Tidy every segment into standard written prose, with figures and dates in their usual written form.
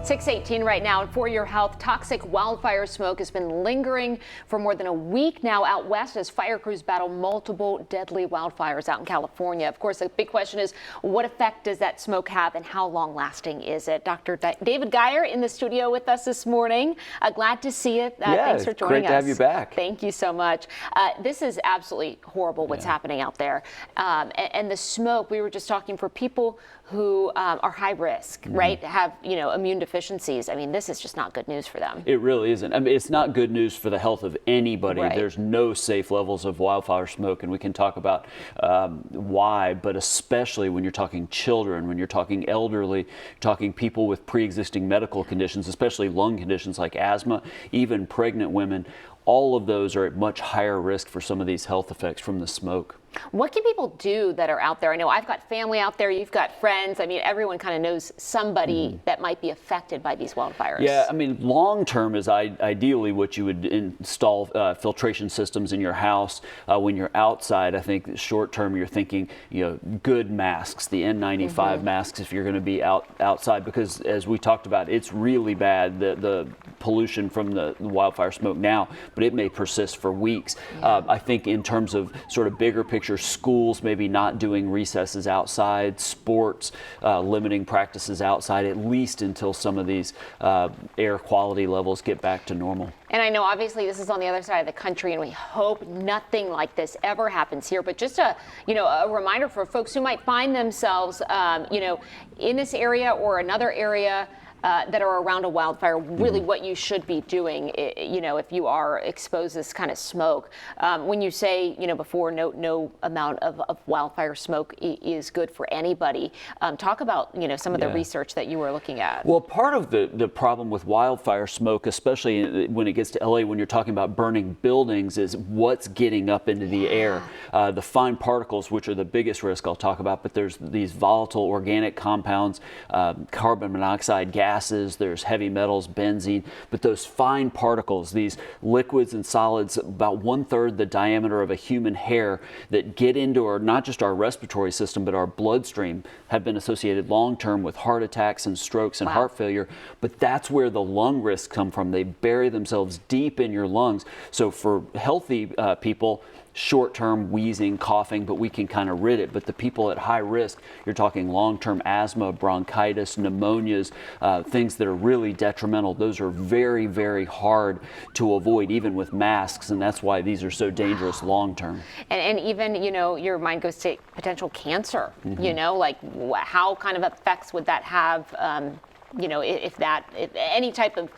6:18 right now, and for your health, toxic wildfire smoke has been lingering for more than a week now out west as fire crews battle multiple deadly wildfires out in California. Of course, the big question is, what effect does that smoke have and how long lasting is it? Dr. David Geier in the studio with us this morning. Glad to see you. Thanks for joining us. Great to have you back. Thank you so much. This is absolutely horrible what's happening out there. And the smoke, we were just talking for people who are high risk, right? Have, immune deficiencies. I mean, this is just not good news for them. It really isn't. I mean, it's not good news for the health of anybody. Right. There's no safe levels of wildfire smoke, and we can talk about why, but especially when you're talking children, when you're talking elderly, talking people with pre-existing medical conditions, especially lung conditions like asthma, even pregnant women. All of those are at much higher risk for some of these health effects from the smoke. What can people do that are out there? I know I've got family out there, you've got friends. I mean, everyone kind of knows somebody that might be affected by these wildfires. Yeah, I mean, long term is ideally what you would install filtration systems in your house. When you're outside, I think short term you're thinking, good masks, the N95 masks if you're going to be outside, because as we talked about, it's really bad, the pollution from the wildfire smoke now, but it may persist for weeks. I think in terms of sort of bigger picture, schools maybe not doing recesses outside, sports limiting practices outside, at least until some of these air quality levels get back to normal. And I know obviously this is on the other side of the country, and we hope nothing like this ever happens here. But just a reminder for folks who might find themselves, in this area or another area that are around a wildfire, really what you should be doing, if you are exposed to this kind of smoke. When you say, before, no amount of wildfire smoke is good for anybody, talk about, some of the research that you were looking at. Well, part of the problem with wildfire smoke, especially when it gets to LA, when you're talking about burning buildings, is what's getting up into the air. The fine particles, which are the biggest risk I'll talk about, but there's these volatile organic compounds, carbon monoxide gases, there's heavy metals, benzene, but those fine particles, these liquids and solids, about 1/3 the diameter of a human hair, that get into not just our respiratory system, but our bloodstream, have been associated long-term with heart attacks and strokes and heart failure. But that's where the lung risks come from. They bury themselves deep in your lungs. So for healthy people, short-term wheezing, coughing, but we can kind of rid it. But the people at high risk, you're talking long-term asthma, bronchitis, pneumonias, things that are really detrimental. Those are very, very hard to avoid, even with masks, and that's why these are so dangerous long-term. And even, your mind goes to potential cancer, like how kind of effects would that have, if any type of,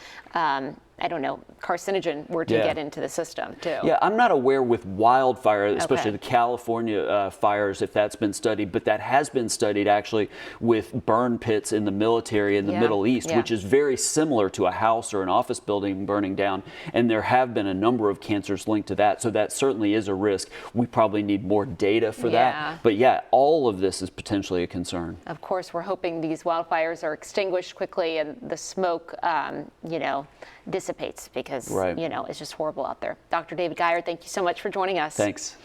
carcinogen were to get into the system too. Yeah, I'm not aware with wildfire, especially the California fires, if that's been studied, but that has been studied actually with burn pits in the military in the Middle East, which is very similar to a house or an office building burning down. And there have been a number of cancers linked to that. So that certainly is a risk. We probably need more data for that. But all of this is potentially a concern. Of course, we're hoping these wildfires are extinguished quickly and the smoke, dissipates, because, it's just horrible out there. Dr. David Geier, thank you so much for joining us. Thanks.